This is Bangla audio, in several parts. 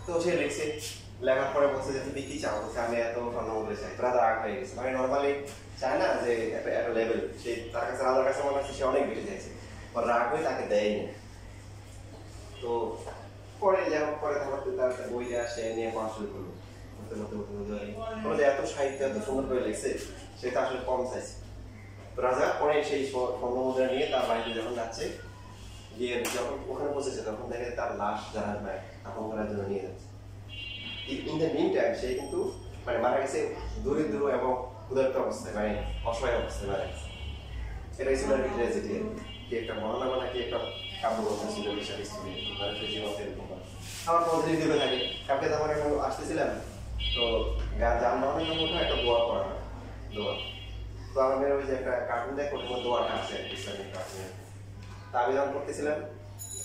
তো সে লিখছে, লেখার পরে বলছে যে তুমি কি চাও, বলছে আমি এত স্বর্ণমুদ্রা চাই। রাজা রাগ হয়ে গেছে, মানে নর্মালি চায় না যে একটা লেভেল, সে তার কাছে রাজার কাছে মনে হচ্ছে সে অনেক বেশি চাইছে, রাগ হয়ে তাকে দেয়নি। তো পরে যেমন পরে তার বইটা সে নিয়ে পড়া শুরু করলো, এত সাহিত্য এত সুন্দর করে লিখছে, সেটা আসলে কম চাইছে। তো রাজা পরে সেই স্বর্ণমুদ্রা নিয়ে তার বাড়িতে যখন যাচ্ছে, গিয়ে যখন ওখানে পৌঁছেছে তখন দেখে তার লাশ যারা দাফন করার জন্য নিয়ে যাচ্ছে। ইন দ্য মিন টাইম সে কিন্তু মানে মারা গেছে দরিদ্র এবং ক্ষুধার্ত অবস্থায়, মানে অসহায় অবস্থায় মারা গেছে। এটাই ছিল একটা ট্র্যাজেডি, কি একটা মহানা মানে কি একটা কাব্যগ্রন্থ ছিল, বিশাল স্টোরি, মানুষের জীবন এরকম। আমার পদ্ধতি দিতে থাকে কালকে যখন এখন আসতেছিলাম, তো যানবাহনের মধ্যে একটা দোয়া করা হয়, দোয়া। তো আমাদের ওই যে একটা কার্টুন দেখে ওটার মধ্যে দোয়াটা আছে ইসলামিক কার্টুনের। তা আমি যখন করতেছিলাম,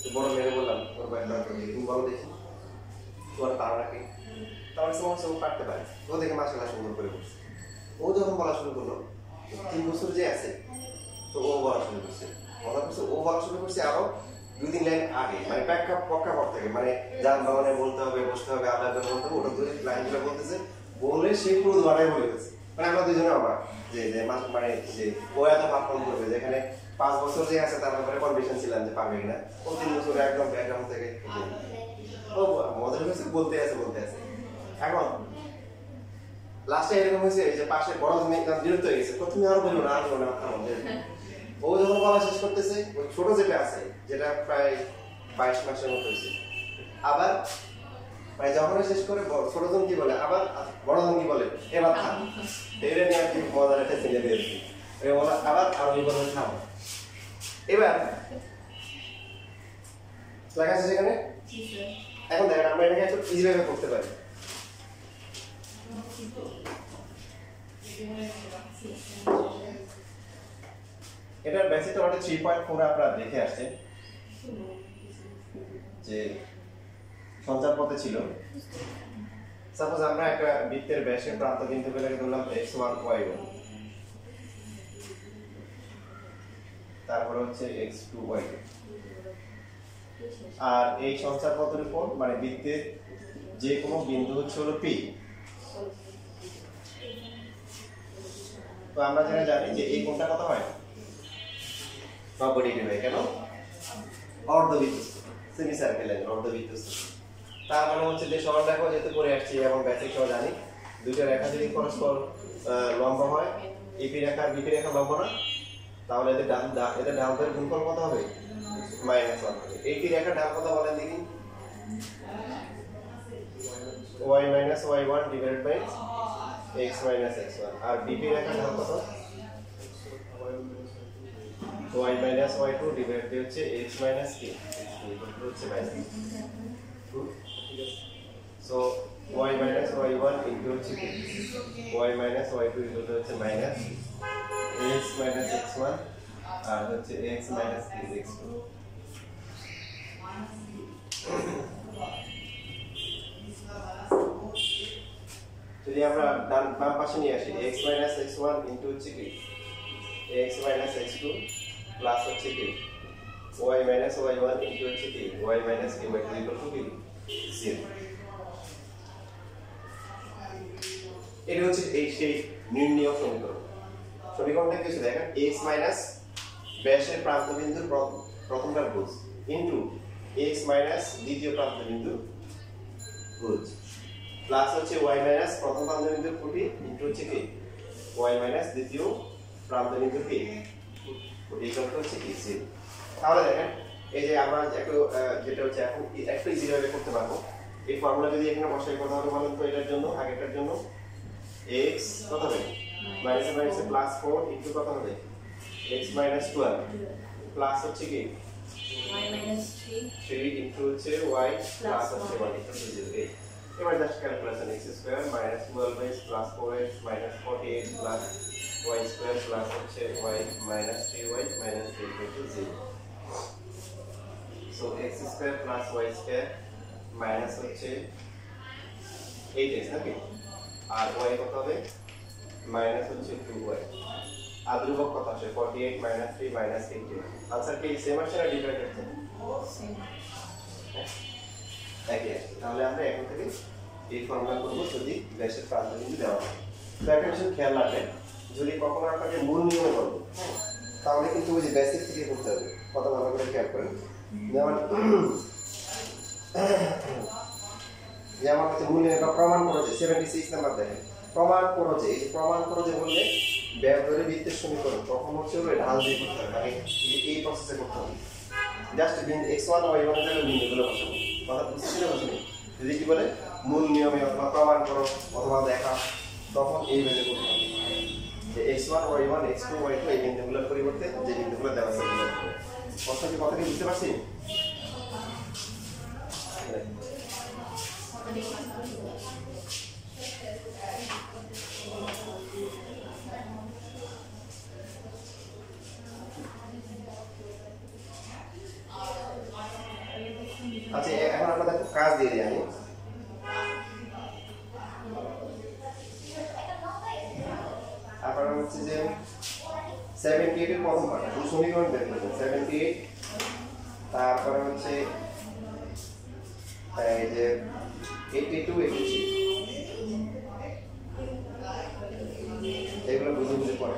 তো বড় মেরে বললাম ওর কয়েকটা তুমি বলো দেখি তোমার পারা কি, তাহলে সমস্যা ও পারতে পারে। ও দেখে মাসাল্লাহ সুন্দর করে বলছে। ও যখন বলা শুরু করলো, 3 বছর যে আছে, তো ও বলা শুরু করছে, ও বলা শুরু করছে আরো 2-3 লাইন আগে, মানে প্রেক্ষাপট থেকে, মানে যানবাহনে বলতে হবে, বসতে হবে, আল্লাহ বলতে হবে, ওটা 2 লাইনগুলো বলতেছে, বলে সেই পুরো দোয়াটাই বলে গেছে। মানে আমরা দুজনে অবাক যে মানে যে ও এত ভাবন করবে, যেখানে 5 বছর যে আছে তার ব্যাপারে কনভিশন ছিলাম যে পারবে কিনা, ও 3 বছর একদম ব্যাকগ্রাউন্ড থেকে ও মজার হয়েছে, বলতে আছে। এখন লাস্টে এরকম হয়েছে যে পাশে বড় বিরক্ত হয়ে গেছে, তুমি আরো বললো না, ও যখন বলা শেষ করতেছে, ওই ছোট যেটা আছে, যেটা প্রায় 22 মাসের মতো হয়েছে, আবার মানে যখন শেষ করে ছোটজন কি বলে, আবার বড়জন কি বলে, এবার থাম। এটা নিয়ে আপনি মজার একটা চিনে দিয়েছি, আবার আরো কি বলে থাম। এবার লেখা আছে সেখানে। এখন দেখেন আমরা এটাকে একটু ইজি ভাবে করতে পারি। এটার বেসিকটা ওটা 3.4 আপনারা দেখে আসছেন যে সঞ্চার পথে ছিল। সাপোজ আমরা একটা বৃত্তের ব্যাসের প্রান্ত বিন্দুগুলোকে ধরলাম x1 y1, তারপরে হচ্ছে x2 y2, আর এই সঞ্চার পথের উপর মানে বৃত্তের যে কোনো বিন্দু হচ্ছে হলো p। তো আমরা যেটা জানি যে এই কোণটা কত হয়, 90 ডিগ্রি হয়। কেন? অর্ধবৃত্ত, সেমি সার্কেল লাইন, অর্ধবৃত্ত। তার মানে হচ্ছে যে সরল রেখা যেহেতু করে আসছি এবং বেসিক সহ জানি, দুইটা রেখা যদি পরস্পর লম্ব হয়, এপি রেখা আর বিপি রেখা লম্ব না, তাহলে এদের ডানদের গুণফল কত হবে, -1 হবে। এপি রেখা ডান কত বলেন দেখি, y - y1 divided by x - x1, আর বিপি রেখা ডান কত, y - y2 ডিভাইড বাই হচ্ছে x - কি হচ্ছে -2। সো y - y1 ইনটু হচ্ছে কি, y - y2 ইনটু হচ্ছে মাইনাস x - x1 আর হচ্ছে x - x2। যদি আমরা বাম পাশে নিয়ে আসি, x - x1 ইনটু হচ্ছে কি x - x2 প্লাস হচ্ছে কি y - y1 ইনটু হচ্ছে কি y - y2 ইকুয়াল টু কি 0। এটা হচ্ছে এই সেই নির্ণয় সমীকরণ। সমীকরণটা কি হচ্ছে দেখেন, x মাইনাস ব্যাসের প্রান্ত বিন্দুর প্রথমটার ভুজ ইনটু x মাইনাস দ্বিতীয় প্রান্ত বিন্দুর ভুজ প্লাস হচ্ছে y মাইনাস প্রথম প্রান্ত বিন্দুর খুঁটি ইনটু হচ্ছে কি y মাইনাস দ্বিতীয় প্রান্ত বিন্দুর কি খুঁটি ইকুয়াল টু হচ্ছে কি 0। তাহলে দেখেন এই যে আমরা একটু যেটা হচ্ছে এখন একটু ইজি ভাবে করতে পারবো। এই ফর্মুলা যদি এখানে বসাই কত হবে বলেন তো, এটার জন্য আগেরটার জন্য x কত হবে মাইনাস মাইনাসে প্লাস 4 ইনটু কত হবে x মাইনাস 12 প্লাস হচ্ছে কি y minus 3 ইনটু হচ্ছে y প্লাস হচ্ছে 1 ইনটু 0। এবার just calculation x square minus 12x plus 4x minus 48 plus y square plus হচ্ছে y minus 3y minus 3 equal to 0। So x square plus y square minus হচ্ছে 8x নাকি, আর y কত হবে মাইনাস হচ্ছে 2y, আর ধ্রুবক কত আসে 48 মাইনাস 3 মাইনাস 18। আনসার কি সেম আসে না ডিফারেন্ট আসে? সেম। একই আসছে। তাহলে আমরা এখন থেকে এই ফর্মুলা করবো যদি ব্যাসের প্রান্তবিন্দু দেওয়া হয়। তো একটা বিষয় খেয়াল রাখবেন, যদি কখনো আপনাকে মূল নিয়মে করবো, হ্যাঁ, তাহলে কিন্তু ওই যে বেসিক থেকে করতে হবে। কত ভালো করে খেয়াল করেন। যেমন যেমন হচ্ছে মূল নিয়ম প্রমাণ করেছে 76 নাম্বার দেখেন, প্রমাণ করেছে। এই যে প্রমাণ করেছে বললে ব্যাস ধরে বৃত্তের সমীকরণ তখন হচ্ছে ওই ঢাল দিয়ে করতে হবে, মানে এই প্রসেসে করতে হবে। জাস্ট বিন্দু x1 y1 এর জায়গায় বিন্দুগুলো বসাবো। কথা বুঝতে পারছেন? যদি কি বলে মূল নিয়মে অথবা প্রমাণ করো অথবা দেখা, তখন এই ভেবে করতে হবে যে x1 y1 x2 y2 এই বিন্দুগুলোর পরিবর্তে যে বিন্দুগুলো দেওয়া আছে কথা কি বুঝতে পারছি? আচ্ছা, এখন আপনাদের একটা কাজ দিয়ে দিই আমি। আপনারা হচ্ছে যে 78 এর প্রথম পার্ট এই সমীকরণ বের করবেন। 78 তারপরে হচ্ছে এই যে 82 83 এগুলো বুঝে বুঝে পড়ে।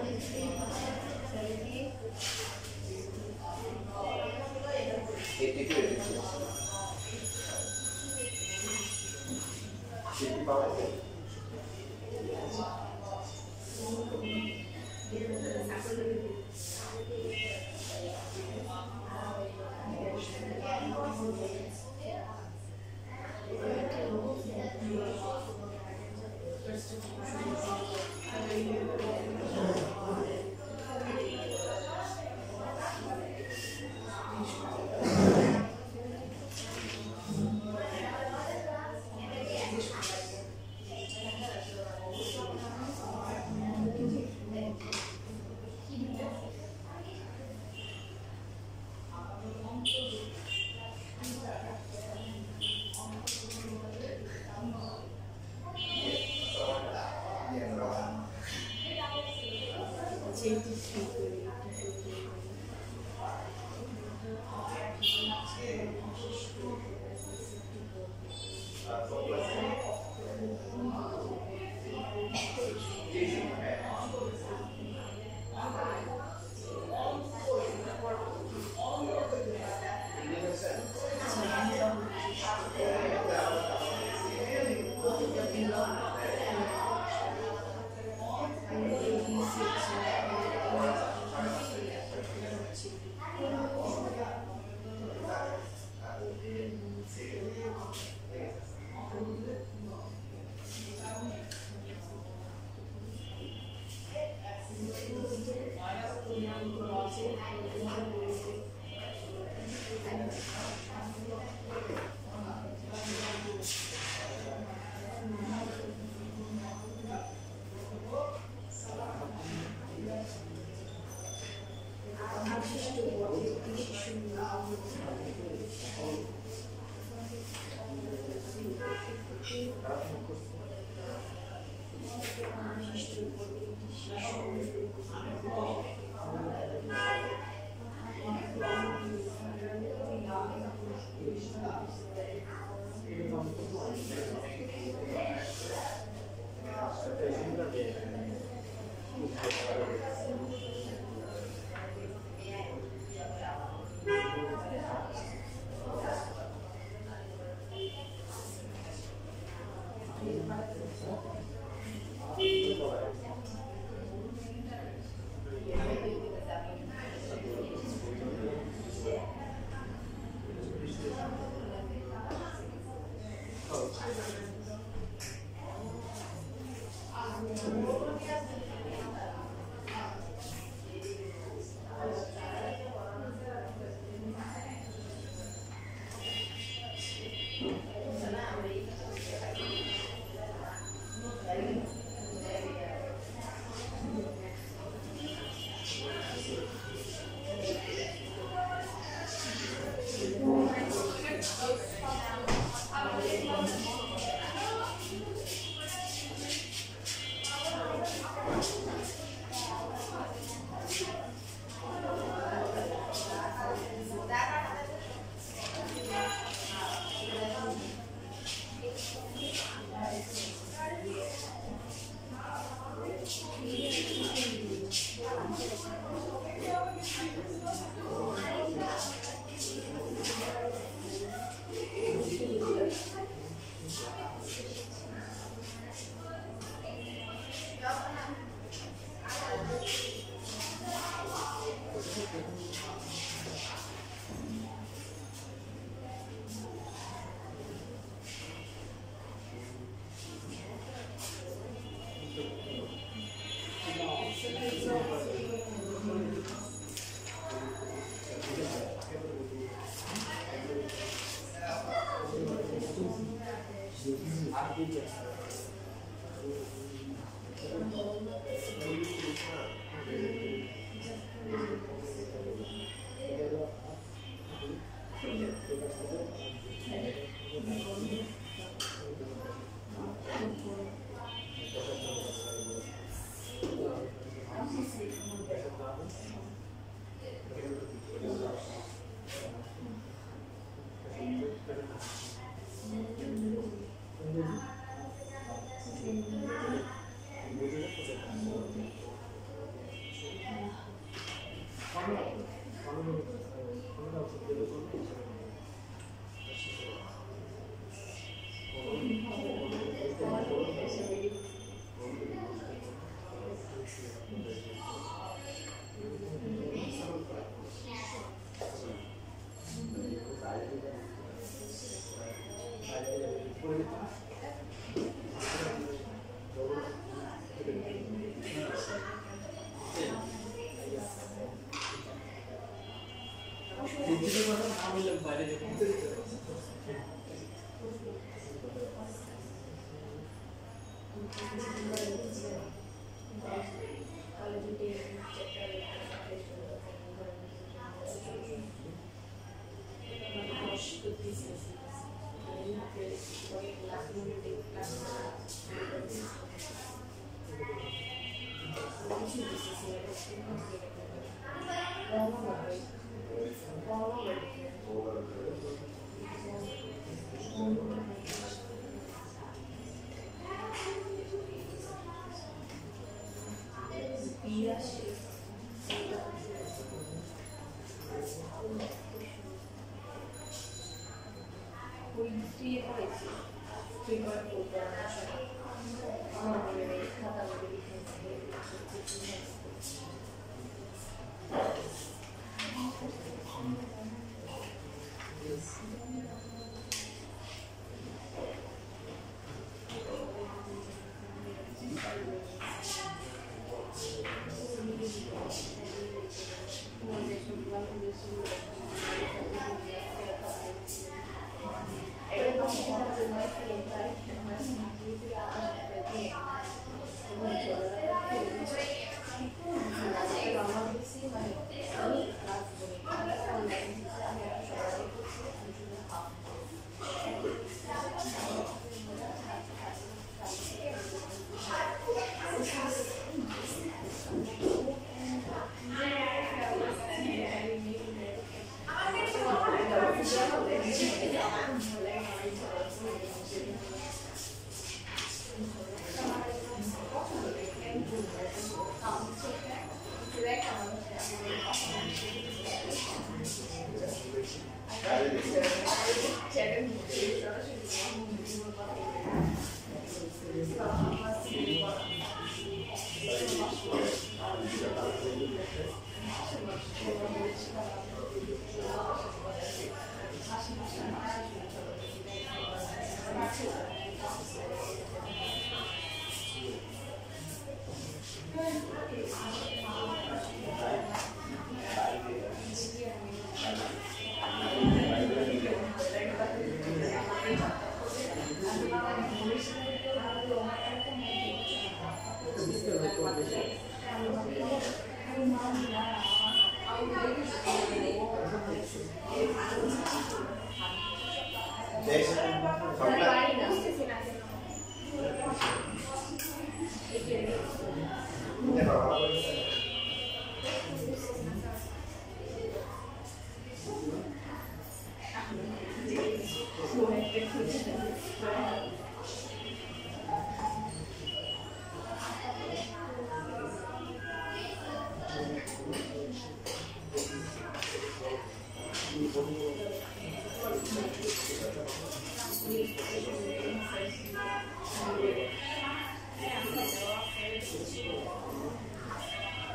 82 83 কি পাওয়া যায়?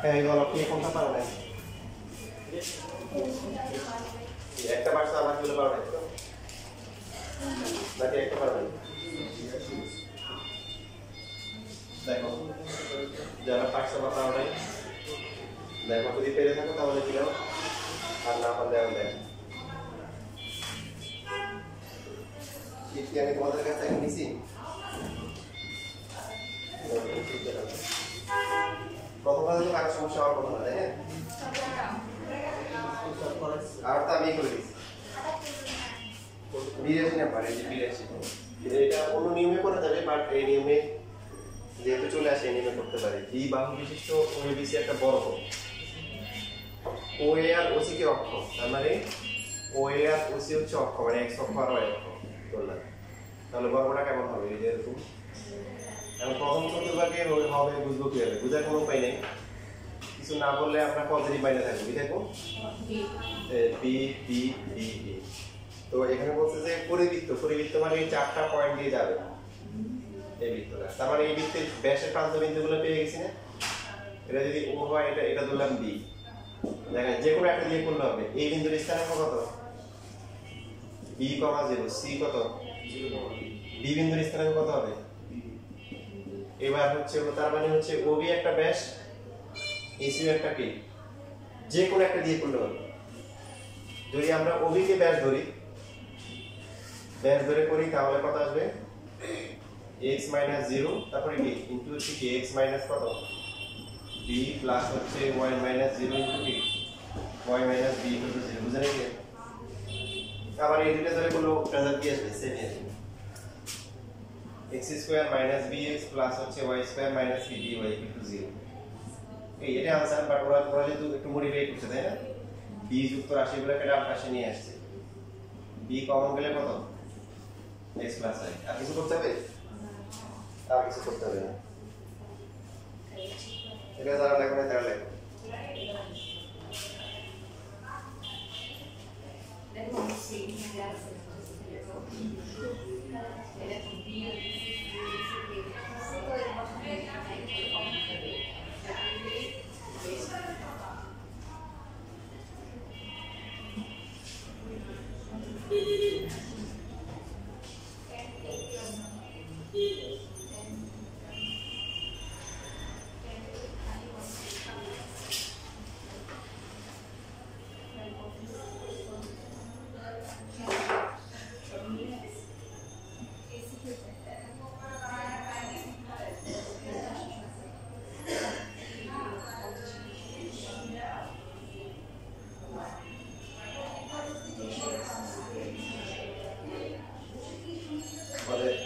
এগুলো কি কোনটা পারবেন একটা পারছে আবার গুলো পারবেন তো নাকি একটা পারবেন দেখো যারা পারছে বা পারবে দেখো যদি পেরে থাকো তাহলে কি দাও আর না পারলে দেন শীট কি আমি তোমাদের কাছে এখন নিছি প্রথমবার তো কারো সমস্যা হওয়ার কথা না তাই না আর তো আমি করে দিচ্ছি বিরাশি নাম্বার এই যে 82 এটা অন্য নিয়মে করা যাবে বাট এই নিয়মে যেহেতু চলে আসে এই নিয়মে করতে পারি বি বাহু বিশিষ্ট ওএবিসি একটা বর্গ ওএ আর ওসি কি অক্ষ তার মানে ওএ আর ওসি হচ্ছে অক্ষ মানে এক্স অক্ষ আর ওয়াই অক্ষ বললাম তাহলে বর্গটা কেমন হবে এই যে এরকম এখন প্রথম চতুর্ভাগে হবে বুঝবো কিভাবে বুঝার কোনো উপায় নেই কিছু না বললে আমরা পজিটিভ বাইরে থাকবো কি থাকবো বি বি বি বি তো এখানে বলছে যে পরিবৃত্ত মানে এই চারটা পয়েন্ট দিয়ে যাবে এই বৃত্তটা তার মানে এই বৃত্তের ব্যাসের প্রান্ত বিন্দুগুলো পেয়ে গেছি না এটা যদি ও হয় এটা ধরলাম বি দেখেন যে কোনো একটা দিয়ে করলে হবে এই বিন্দুর স্থানাঙ্ক কত বি কমা 0 সি কত বি বিন্দুর স্থানাঙ্ক কত হবে এবার হচ্ছে তার মানে হচ্ছে ওবি একটা ব্যাস এসি একটা কি যে কোনো একটা দিয়ে করলে হবে যদি আমরা ওবি কে ব্যাস ধরে করি তাহলে কত আসবে x - 0 তারপরে কি ইনটু হচ্ছে কি x - কত b প্লাস হচ্ছে y - 0 ইনটু কি y - b ইনটু 0 বুঝলেন কি আবার এই দুটো ধরে কোনো রেজাল্ট কি আসবে সেম আসবে x² - bx প্লাস হচ্ছে y² - c dy ইনটু 0 এই এটা आंसर বাট ওরা যেহেতু একটু মডিফাই করছে তাই না b যুক্ত রাশিগুলোকে ডান পাশে নিয়ে আসছে b কমন গেলে কত x প্লাস i আর কিছু করতে হবে আর কিছু করতে হবে না এটা যারা লাগবে না তারা লাগবে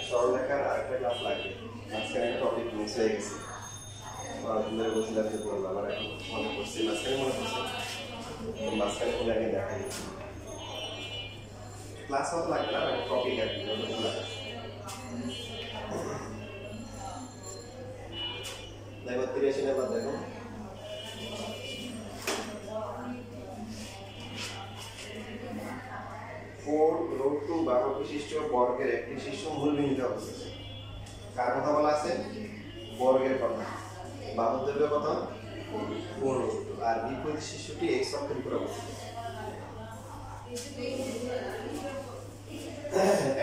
সরলরেখার আরেকটা ক্লাস লাগবে মাঝখানে একটা টপিক মিস হয়ে গেছে অনেকদিন ধরে বলছিলাম যে বলবো আমার এখন মনে পড়ছে মাঝখানে বলে আগে দেখা দিচ্ছি ক্লাস হতে লাগবে না একটা টপিক আর কি দেখো 83 নাম্বার দেখো √2 বাহু বিশিষ্ট বর্গের একটি শীর্ষ মূল বিন্দুতে অবস্থিত কার কথা বলা আছে বর্গের কথা বাহুর দৈর্ঘ্য কত 4√2 আর বিপরীত শীর্ষটি x অক্ষের উপর অবস্থিত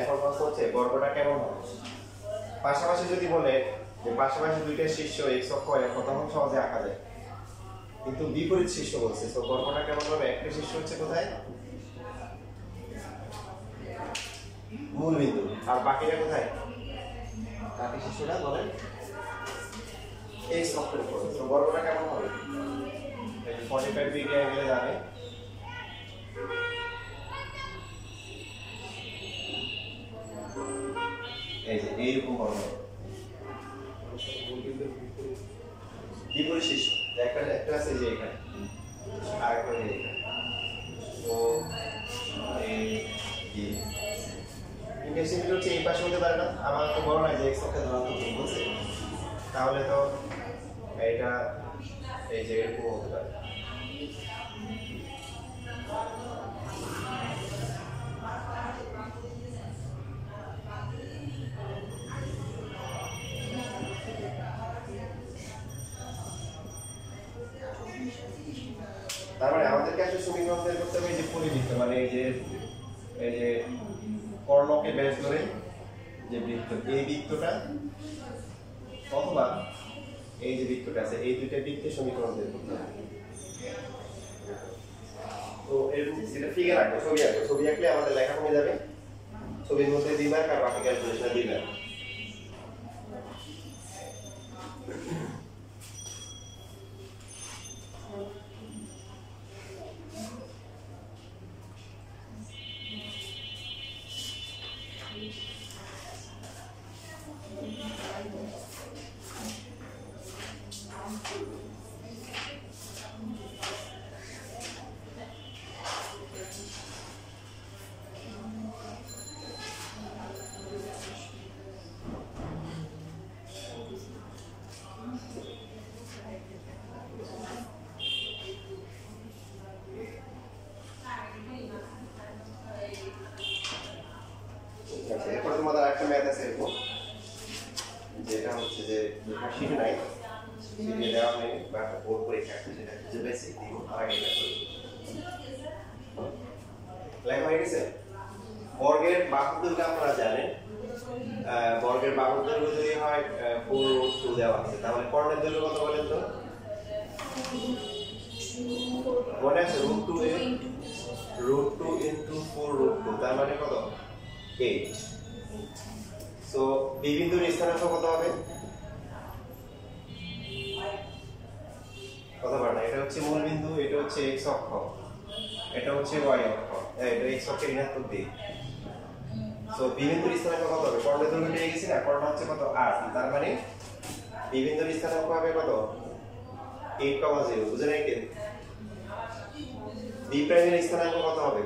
এখন প্রশ্ন হচ্ছে বর্গটা কেমন হবে পাশাপাশি যদি বলে যে পাশাপাশি দুইটা শীর্ষ x অক্ষ তখন সহজে আঁকা যায় কিন্তু বিপরীত শীর্ষ বলছে তো বর্গটা কেমন হবে একটা শীর্ষ হচ্ছে কোথায় মূল বিন্দু আর বাকিটা কোথায় বাকি শীর্ষটা বলেন x অক্ষের উপর তো বর্গটা কেমন হবে এই 45 ডিগ্রি অ্যাঙ্গেলে যাবে এই যে এইরকম বর্গ বিপরীত শীর্ষ একটা আছে যে এখানে আর একটা এই এখানে ও এই বি ইন্টারসেক্ট হচ্ছে এই পাশে হতে পারে না আমার তো বড় না যে x অক্ষে ধনাত্মক বলছে তাহলে তো এটা এই যে এরকম হতে পারে তারপরে আমাদেরকে আসলে সমীকরণ বের করতে হবে যে পরিবৃত্ত মানে এই যে কর্ণকে ব্যাস ধরে যে বৃত্ত এই বৃত্তটা অথবা এই যে বৃত্তটা আছে এই দুইটা বৃত্তের সমীকরণ বের করতে হবে তো এরকম যেটা ফিগার আঁকবো ছবি আঁকলে আমাদের লেখা কমে যাবে ছবির মধ্যে দিবেন আর বাকি ক্যালকুলেশনে দিবেন। এরপরে তোমাদের আরেকটা ম্যাথ আছে এরকম, যেটা হচ্ছে যে শিখে নাই, শিখে দেওয়া হয়নি বা একটা বোর্ড পরীক্ষা আছে, সেটা খুঁজে পেয়েছি দিব আর আগে এটা করি। লেখা হয়ে গেছে। বর্গের বাহুর দৈর্ঘ্য আপনারা জানেন, বর্গের বাহুর দৈর্ঘ্য যদি হয় 4√2 দেওয়া আছে, তাহলে কর্ণের দৈর্ঘ্য কত বলেন তো? মনে আছে √2 into 4√2, তার মানে কত? 8। সো বি বিন্দুর স্থানাঙ্ক কত হবে? কত বার না, এটা হচ্ছে মূল বিন্দু, এটা হচ্ছে x অক্ষ, এটা হচ্ছে y অক্ষ, এটা x অক্ষের ঋণাত্মক দিক। সো বি বিন্দুর স্থানাঙ্ক কত হবে? কর্ণের দৈর্ঘ্য পেয়ে গেছি না, কর্ণ হচ্ছে কত? 8, তার মানে বি বিন্দুর স্থানাঙ্ক হবে কত? 8,0। বুঝে নাই কেন? বি প্রাইমের স্থানাঙ্ক কত হবে?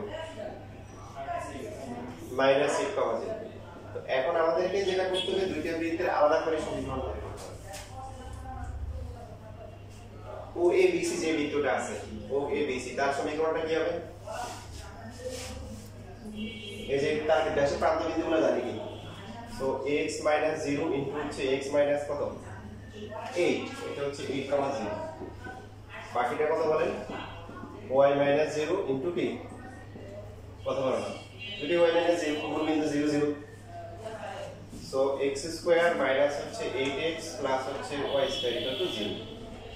-8,0। তো এখন আমাদেরকে যেটা করতে হবে, দুইটা বৃত্তের আলাদা করে সমীকরণ তৈরি করতে হবে। ও এ বি সি যে বৃত্তটা আছে, ও এ বি সি, তার সমীকরণটা কি হবে? এই যে তার ব্যাসের প্রান্ত বিন্দুগুলো জানি কি? সো x - 0 ইনটু হচ্ছে x মাইনাস কত? 8, এটা হচ্ছে 8,0। বাকিটা কত বলেন? y - 0 ইনটু কি? কত বলেন না? যদি y - 0 মূল বিন্দু 0 0, সো x স্কয়ার মাইনাস হচ্ছে 8x প্লাস হচ্ছে y স্কয়ার ইকুয়াল টু 0,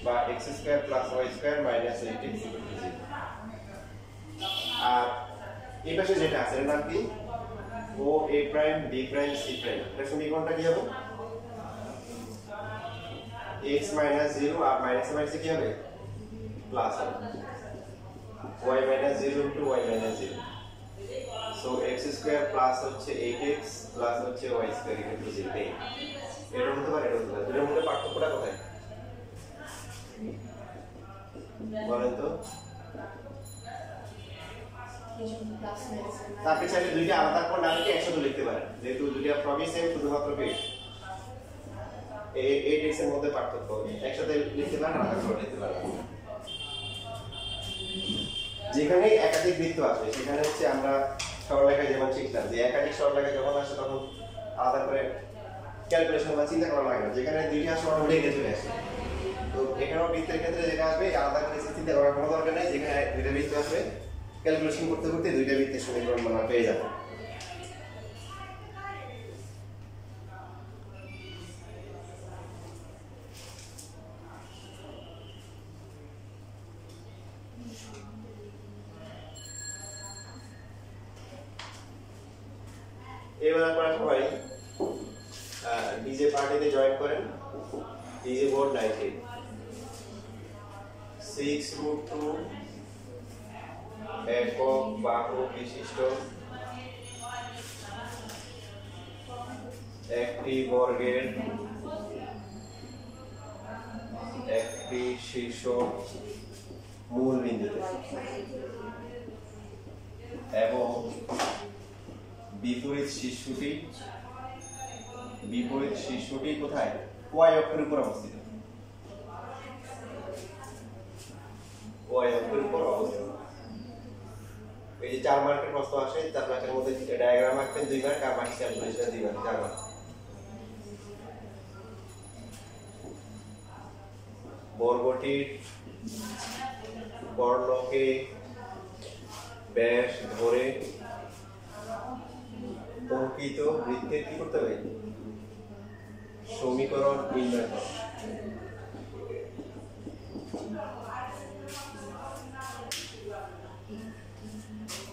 বা x square plus y square minus 8x equal to 0। আর এই পাশে যেটা আছে এর নাম কি? ও a prime b prime c prime, এর সমীকরণটা কি হবে? x - 0 আর মাইনাসে মাইনাসে কি হবে? প্লাস হবে, y - 0 into y - 0। So x square plus হচ্ছে 8x প্লাস হচ্ছে y স্কয়ার ইকুয়াল টু 0। এটা হতে পারে, এটা হতে পারে। দুটোর মধ্যে পার্থক্যটা কোথায় বলেন তো? আপনি চাইলে দুইটা আলাদা করে নামকে একসাথে লিখতে পারেন, যেহেতু দুইটা প্রবই সেম, শুধুমাত্র কি 8x এর মধ্যে পার্থক্য, একসাথে লিখতে পারেন, আলাদা করে লিখতে পারেন। যেখানে একাধিক বৃত্ত আছে সেখানে হচ্ছে আমরা সরলরেখায় যেমন শিখতাম যে একাধিক সরলরেখা যখন আসে তখন আলাদা করে ক্যালকুলেশন বা চিন্তা করা লাগে না, যেখানে দুইটা সরল রেখে চলে আসে। তো এখানেও বৃত্তের ক্ষেত্রে যেটা আসবে আলাদা করে চিন্তা করার কোনো দরকার নেই, যেখানে দুইটা বৃত্ত আসবে ক্যালকুলেশন করতে করতে দুইটা বৃত্তের সমীকরণ আমরা পেয়ে যাব। এবার আপনারা সবাই ডিজে পার্টিতে জয়েন করেন। ডিজে বোর্ড 19 6√2 একক বাহু বিশিষ্ট একটি বর্গের একটি শীর্ষ মূল বিন্দুতে এবং বিপরীত শীর্ষটি কোথায়? y অক্ষের উপর অবস্থিত। y অক্ষের উপর অবস্থিত। এই যে 4 মার্কের প্রশ্ন আসে, 4 মার্কের মধ্যে ডায়াগ্রাম আঁকবেন 2 মার্ক, আর বাকি ক্যালকুলেশন 2 মার্ক, 4 মার্ক। বর্গটির কর্ণকে ব্যাস ধরে অঙ্কিত বৃত্তের কি করতে হবে? সমীকরণ নির্ণয় করো।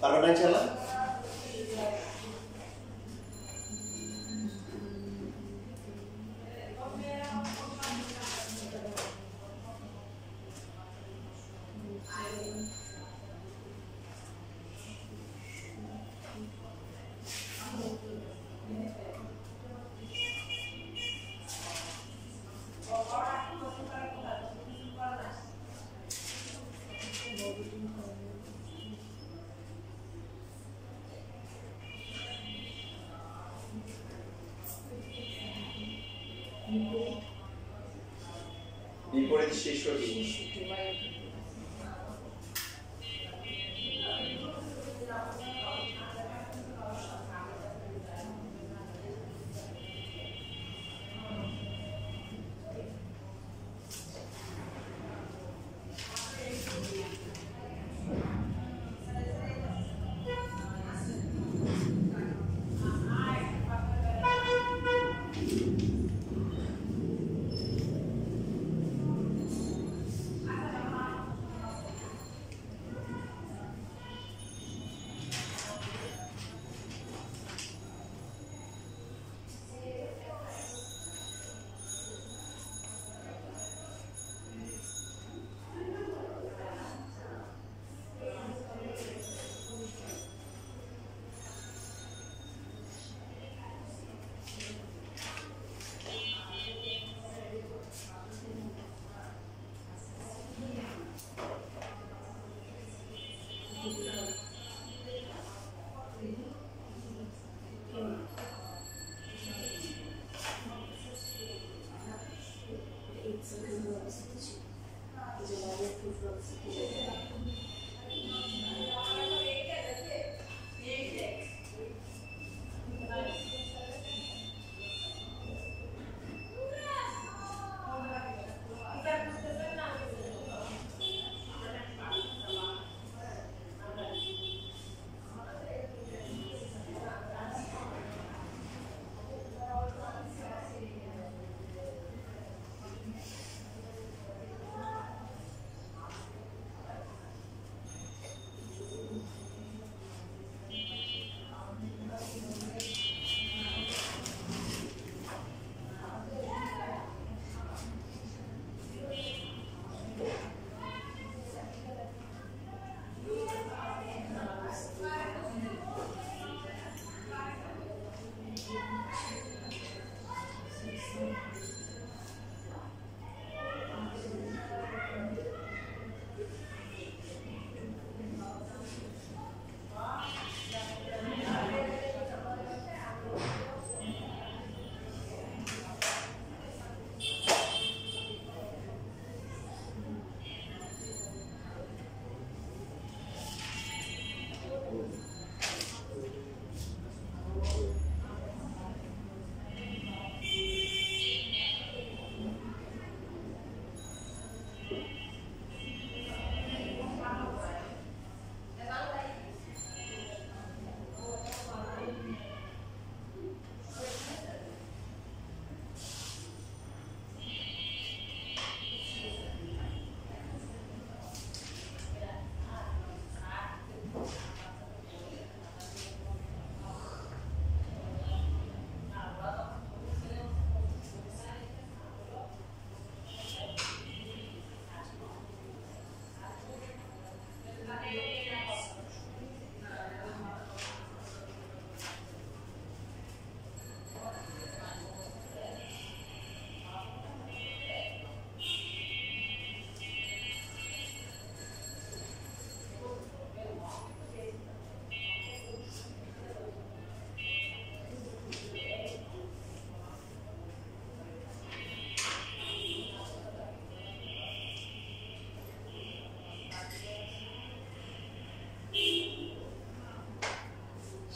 পারবেন ইনশাআল্লাহ? বিপরীত শীর্ষটি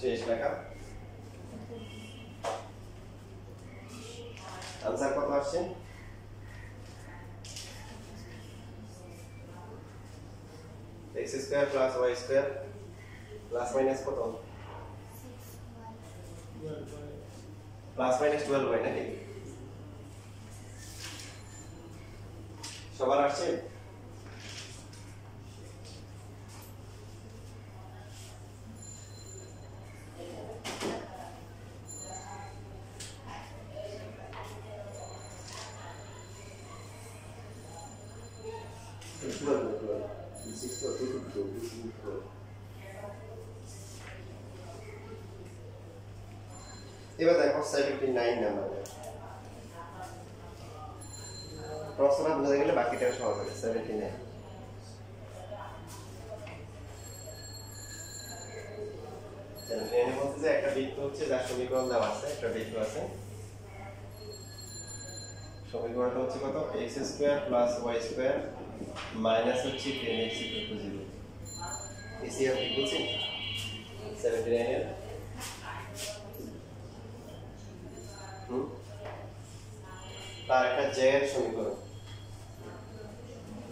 শেষ লেখা আনসার কত আসছে x square plus y square plus minus কত প্লাস মাইনাস 12y নাকি সবার আসছে এবার দেখো 79 নাম্বার প্রশ্নটা বুঝে গেলে বাকিটা সহজ হবে 79 এখানে বলতে যে একটা বৃত্ত হচ্ছে যার সমীকরণ দেওয়া আছে একটা বৃত্ত আছে সমীকরণটা হচ্ছে কত x square plus y square minus হচ্ছে 10x = 0 এসি আপনি বুঝছেন 79 এর তার একটা j এর সমীকরণ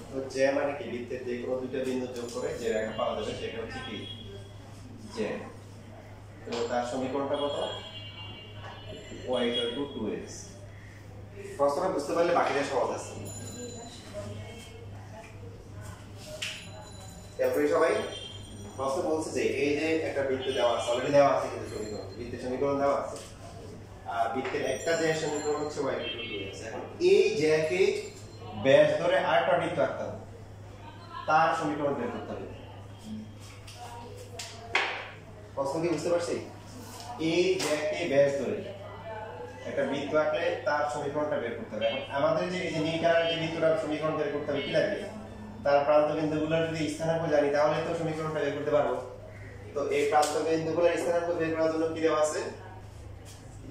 তো j মানে কি বৃত্তের যে কোনো দুইটা বিন্দু যোগ করে যে রেখা পাওয়া যাবে সেটা হচ্ছে কি j তো তার সমীকরণটা কত y = 2x প্রশ্নটা বুঝতে পারলে বাকিটা সহজ আছে তারপরে সবাই প্রশ্ন বলছে যে এই যে একটা বৃত্ত দেওয়া আছে অলরেডি দেওয়া আছে কিন্তু সমীকরণ বৃত্তের সমীকরণ দেওয়া আছে আর বৃত্তের একটা যে সমীকরণ হচ্ছে y = 2x এখন এই জ্যাকে ব্যাস ধরে আরেকটা বৃত্ত আঁকতে হবে তার সমীকরণ বের করতে হবে প্রশ্ন কি বুঝতে পারছি এই জ্যাকে ব্যাস ধরে একটা বৃত্ত আঁকলে তার সমীকরণটা বের করতে হবে এখন আমাদের যে এই যে নীল কালারের যে বৃত্তটার সমীকরণ বের করতে হবে কি লাগবে তার প্রান্ত বিন্দুগুলোর যদি স্থানাঙ্ক জানি তাহলে তো সমীকরণটা বের করতে পারবো তো এই প্রান্ত বিন্দুগুলোর স্থানাঙ্ক বের করার জন্য কি দেওয়া আছে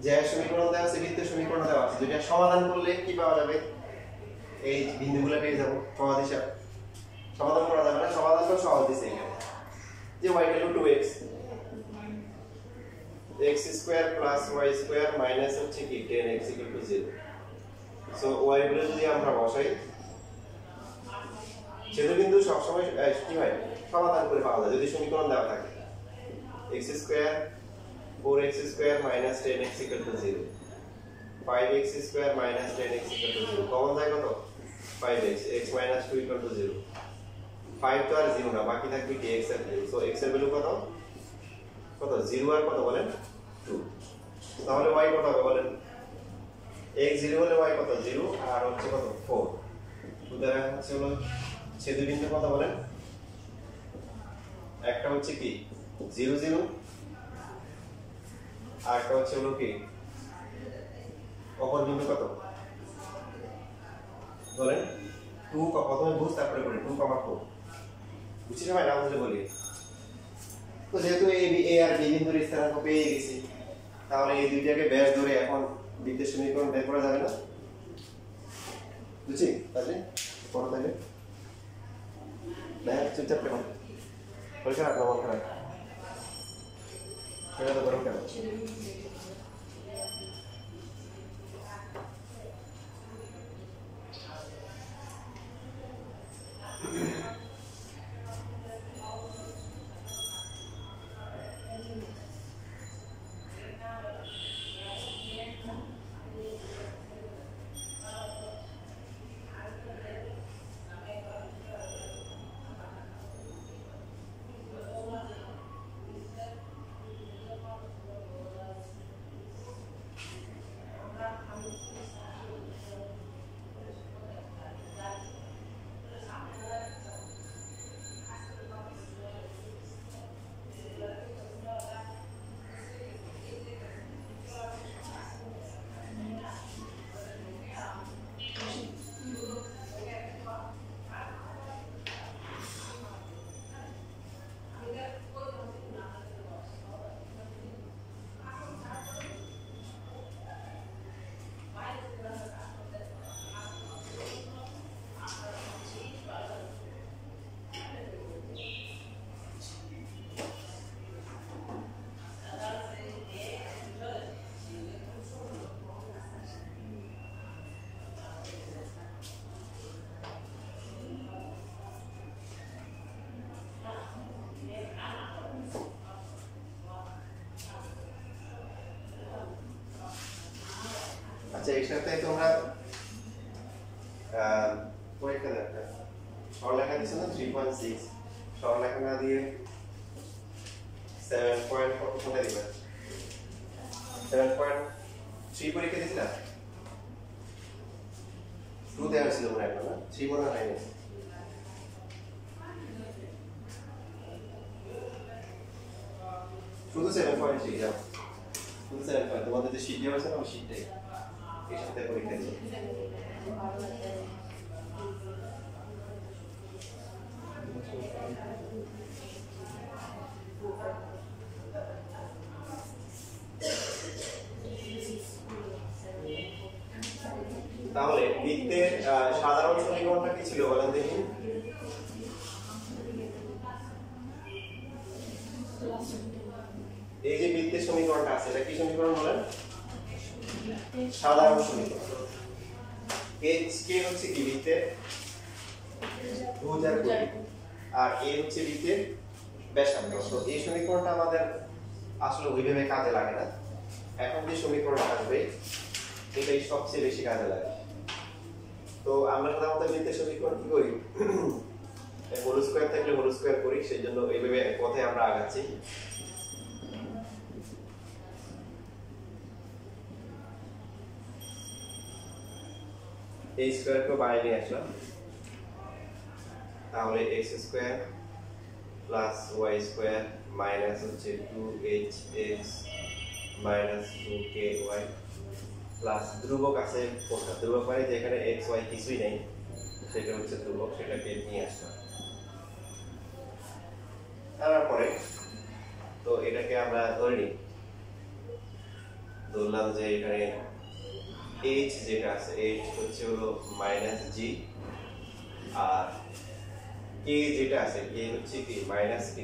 যে সমীকরণ দেওয়া আছে বৃত্তের সমীকরণ দেওয়া আছে যেটা সমাধান করলে কি পাওয়া যাবে এই বিন্দুগুলো পেয়ে যাব সহজ হিসাব সমাধান করা যাবে না সমাধানটা সহজ দিছে এখানে যে y = 2x x square plus y square minus হচ্ছে কি 10x = 0 সো y গুলো যদি আমরা বসাই সেটা কিন্তু সব সময় কি হয় সমাধান করে পাওয়া যায় যদি সমীকরণ দেওয়া থাকে x square 4x square minus 10x = 0 5x square minus 10x = 0 common যায় কত 5x x minus 2 = 0 5 তো আর 0 না বাকি থাকবে কি x এর ভ্যালু সো x এর ভ্যালু কত 0 আর কত বলেন 2 তাহলে y কত হবে বলেন x 0 হলে y কত 0 আর হচ্ছে কত 4 সুতরাং হচ্ছে হলো ছেদ বিন্দু কত বলেন একটা হচ্ছে কি 0 0 আর একটা হচ্ছে হলো কি অপর বিন্দু কত বলেন 2 প্রথমে বুঝ তারপরে করি 2, 4 বুঝছি সবাই না বুঝলে বলি তো যেহেতু a আর b বিন্দুর স্থানাঙ্ক পেয়ে গেছি তাহলে এই দুইটাকে ব্যাস ধরে এখন বৃত্তের সমীকরণ বের করা যাবে না বুঝছি তাহলে পড়ো তাহলে না চুপচাপ রাখো পরীক্ষা রাখো মন খারাপ এটা তো গরম কেন আচ্ছা এর সাথে তোমরা পরীক্ষা দেখো সরলরেখা দিছো না 3.6 সরলরেখা না দিয়ে 7 কত কোনটা দিবা 7.3 পরীক্ষা দিছিলা 2 দেওয়া ছিল মনে হয় না 3 মনে হয় না শুধু 7.3 যাও শুধু 7 তোমাদের যে শীট দেওয়া আছে না ওই শীটটাই এর সাথে পরীক্ষা দিছো তাহলে বৃত্তের সাধারণ সমীকরণটা কি ছিল বলেন দেখি? এই যে বৃত্তের সমীকরণটা আছে এটা কি সমীকরণ বলেন? সাধারণ সমীকরণ। কে হচ্ছে কি বৃত্তের ভুজার কোণ আর এ হচ্ছে বৃত্তের ব্যাসার্ধ। তো এই সমীকরণটা আমাদের আসলে ওইভাবে কাজে লাগে না। এখন যে সমীকরণটা আসবে এটাই সবচেয়ে বেশি কাজে লাগে। তো আমরা সাধারণত বৃত্তের সমীকরণ কি করি? হোল স্কয়ার থাকলে হোল স্কয়ার করি, সেই জন্য এইভাবে পথে আমরা আগাচ্ছি। এই স্কয়ারকে বাইরে নিয়ে আসলাম, তাহলে x square plus y square minus হচ্ছে 2hx মাইনাস 2ky প্লাস ধ্রুবক আছে কোনটা? ধ্রুবক মানে যেখানে x y কিছুই নেই সেটা হচ্ছে ধ্রুবক, সেটাকে নিয়ে আসলাম। তারপরে তো এটাকে আমরা ধরে নিই, ধরলাম যে এখানে h যেটা আছে h হচ্ছে হলো মাইনাস g আর k যেটা আছে k হচ্ছে কি মাইনাস k।